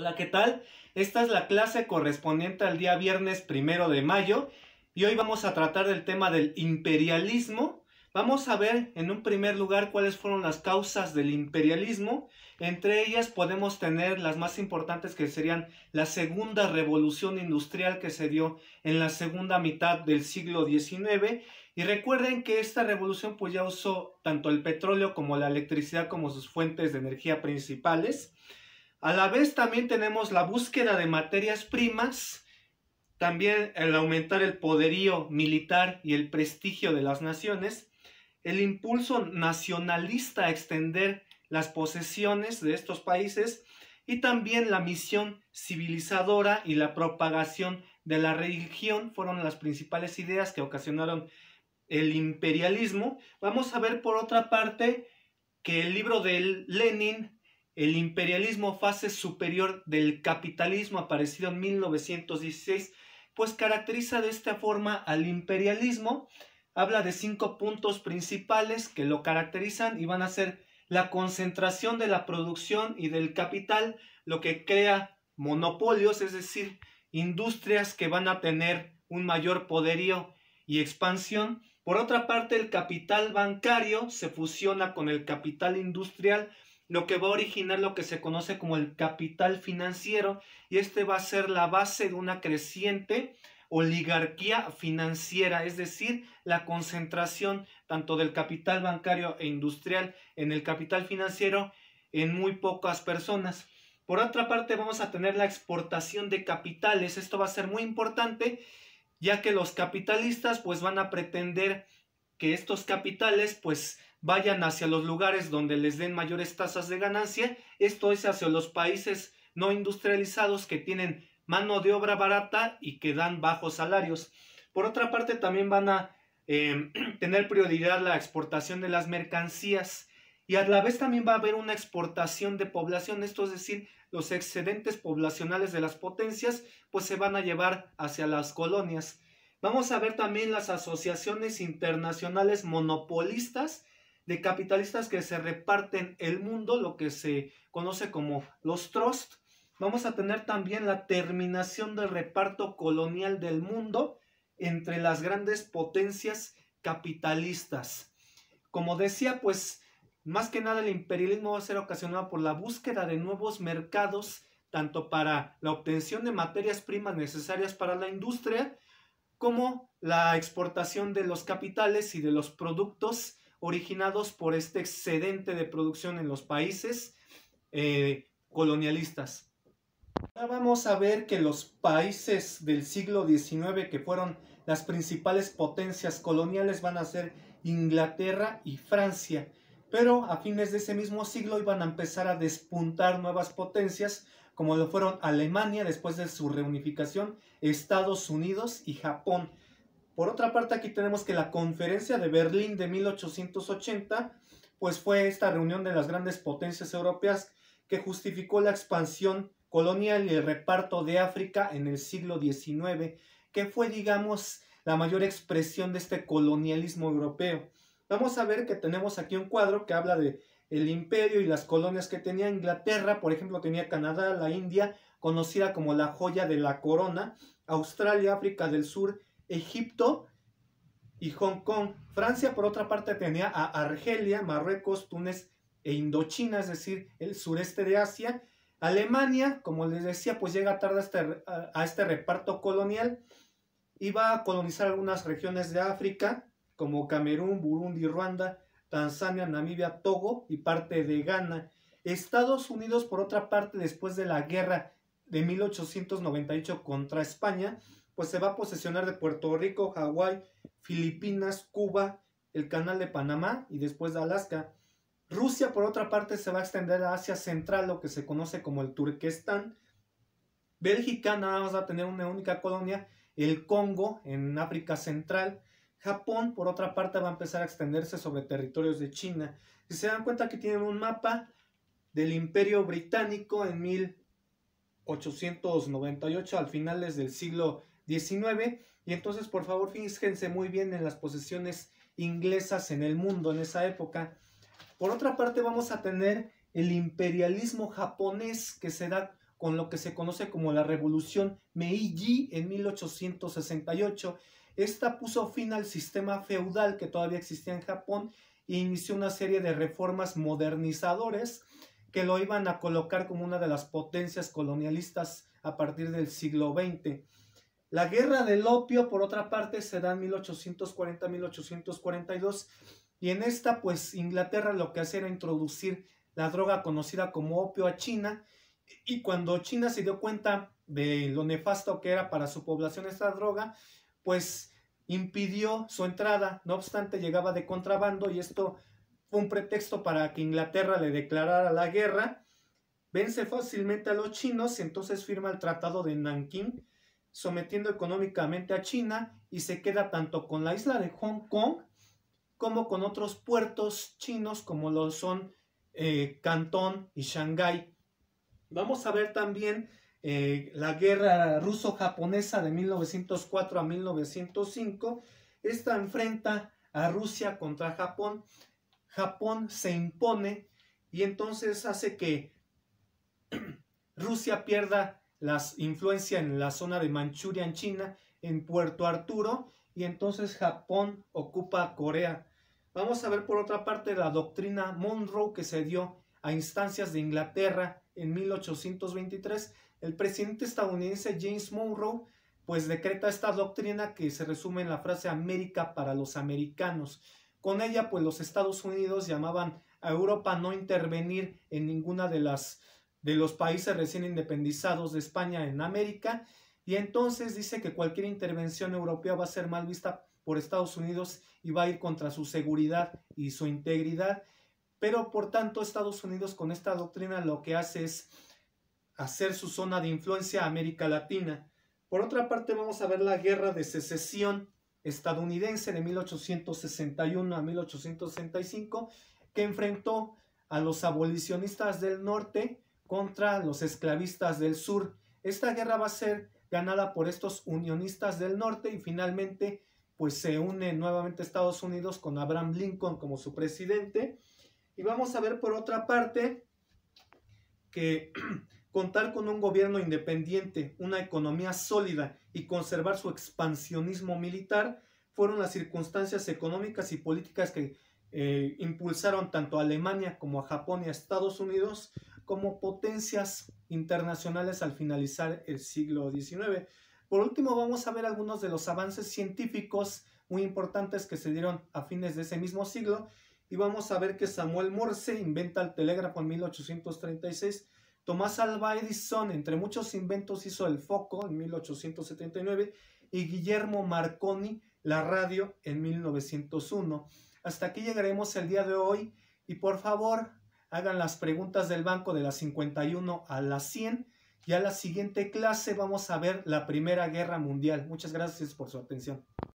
Hola, ¿qué tal? Esta es la clase correspondiente al día viernes 1 de mayo y hoy vamos a tratar del tema del imperialismo. Vamos a ver en un primer lugar cuáles fueron las causas del imperialismo. Entre ellas podemos tener las más importantes, que serían la segunda revolución industrial que se dio en la segunda mitad del siglo XIX. Y recuerden que esta revolución pues ya usó tanto el petróleo como la electricidad como sus fuentes de energía principales. A la vez también tenemos la búsqueda de materias primas, también el aumentar el poderío militar y el prestigio de las naciones, el impulso nacionalista a extender las posesiones de estos países y también la misión civilizadora y la propagación de la religión fueron las principales ideas que ocasionaron el imperialismo. Vamos a ver por otra parte que el libro de Lenin, El imperialismo, fase superior del capitalismo, aparecido en 1916, pues caracteriza de esta forma al imperialismo. Habla de 5 puntos principales que lo caracterizan y van a ser la concentración de la producción y del capital, lo que crea monopolios, es decir, industrias que van a tener un mayor poderío y expansión. Por otra parte, el capital bancario se fusiona con el capital industrial, lo que va a originar lo que se conoce como el capital financiero, y este va a ser la base de una creciente oligarquía financiera, es decir, la concentración tanto del capital bancario e industrial en el capital financiero en muy pocas personas. Por otra parte, vamos a tener la exportación de capitales. Esto va a ser muy importante, ya que los capitalistas pues van a pretender que estos capitales pues vayan hacia los lugares donde les den mayores tasas de ganancia. Esto es hacia los países no industrializados que tienen mano de obra barata y que dan bajos salarios. Por otra parte, también van a tener prioridad la exportación de las mercancías, y a la vez también va a haber una exportación de población. Esto es decir, los excedentes poblacionales de las potencias pues se van a llevar hacia las colonias. Vamos a ver también las asociaciones internacionales monopolistas de capitalistas que se reparten el mundo, lo que se conoce como los trusts. Vamos a tener también la terminación del reparto colonial del mundo entre las grandes potencias capitalistas. Como decía, pues más que nada el imperialismo va a ser ocasionado por la búsqueda de nuevos mercados, tanto para la obtención de materias primas necesarias para la industria, como la exportación de los capitales y de los productos originados por este excedente de producción en los países colonialistas. Ahora vamos a ver que los países del siglo XIX, que fueron las principales potencias coloniales, van a ser Inglaterra y Francia. Pero a fines de ese mismo siglo iban a empezar a despuntar nuevas potencias, como lo fueron Alemania después de su reunificación, Estados Unidos y Japón. Por otra parte, aquí tenemos que la Conferencia de Berlín de 1880, pues fue esta reunión de las grandes potencias europeas que justificó la expansión colonial y el reparto de África en el siglo XIX, que fue, digamos, la mayor expresión de este colonialismo europeo. Vamos a ver que tenemos aquí un cuadro que habla de el imperio y las colonias que tenía Inglaterra. Por ejemplo, tenía Canadá, la India, conocida como la joya de la corona, Australia, África del Sur, Egipto y Hong Kong. Francia, por otra parte, tenía a Argelia, Marruecos, Túnez e Indochina, es decir, el sureste de Asia. Alemania, como les decía, pues llega tarde a este reparto colonial y va a colonizar algunas regiones de África, como Camerún, Burundi, Ruanda, Tanzania, Namibia, Togo y parte de Ghana. Estados Unidos, por otra parte, después de la guerra de 1898 contra España, pues se va a posesionar de Puerto Rico, Hawái, Filipinas, Cuba, el Canal de Panamá y después de Alaska. Rusia, por otra parte, se va a extender a Asia Central, lo que se conoce como el Turquestán. Bélgica nada más va a tener una única colonia, el Congo, en África Central. Japón, por otra parte, va a empezar a extenderse sobre territorios de China. Si se dan cuenta que tienen un mapa del Imperio Británico en 1898, al finales del siglo XIX, y entonces por favor fíjense muy bien en las posesiones inglesas en el mundo en esa época. Por otra parte, vamos a tener el imperialismo japonés, que se da con lo que se conoce como la Revolución Meiji en 1868. Esta puso fin al sistema feudal que todavía existía en Japón e inició una serie de reformas modernizadores que lo iban a colocar como una de las potencias colonialistas a partir del siglo XX. La guerra del opio, por otra parte, se da en 1840-1842 y en esta, pues, Inglaterra lo que hacía era introducir la droga conocida como opio a China, y cuando China se dio cuenta de lo nefasto que era para su población esta droga, pues impidió su entrada. No obstante, llegaba de contrabando y esto fue un pretexto para que Inglaterra le declarara la guerra. Vence fácilmente a los chinos y entonces firma el Tratado de Nankín, sometiendo económicamente a China, y se queda tanto con la isla de Hong Kong como con otros puertos chinos como lo son Cantón y Shanghái. Vamos a ver también la guerra ruso-japonesa de 1904 a 1905. Esta enfrenta a Rusia contra Japón. Japón se impone y entonces hace que Rusia pierda la influencia en la zona de Manchuria en China, en Puerto Arturo, y entonces Japón ocupa Corea. Vamos a ver por otra parte la doctrina Monroe, que se dio a instancias de Inglaterra en 1823. El presidente estadounidense James Monroe pues decreta esta doctrina que se resume en la frase América para los americanos. Con ella pues los Estados Unidos llamaban a Europa a no intervenir en ninguna de los países recién independizados de España en América, y entonces dice que cualquier intervención europea va a ser mal vista por Estados Unidos y va a ir contra su seguridad y su integridad. Pero por tanto Estados Unidos con esta doctrina lo que hace es hacer su zona de influencia a América Latina. Por otra parte vamos a ver la guerra de secesión estadounidense de 1861 a 1865, que enfrentó a los abolicionistas del norte contra los esclavistas del sur. Esta guerra va a ser ganada por estos unionistas del norte y finalmente pues se une nuevamente Estados Unidos con Abraham Lincoln como su presidente. Y vamos a ver por otra parte que contar con un gobierno independiente, una economía sólida y conservar su expansionismo militar fueron las circunstancias económicas y políticas que impulsaron tanto a Alemania como a Japón y a Estados Unidos como potencias internacionales al finalizar el siglo XIX. Por último, vamos a ver algunos de los avances científicos muy importantes que se dieron a fines de ese mismo siglo, y vamos a ver que Samuel Morse inventa el telégrafo en 1836, Tomás Alva Edison, entre muchos inventos, hizo el foco en 1879, y Guillermo Marconi la radio en 1901. Hasta aquí llegaremos el día de hoy, y por favor hagan las preguntas del banco de las 51 a las 100. Ya la siguiente clase vamos a ver la Primera Guerra Mundial. Muchas gracias por su atención.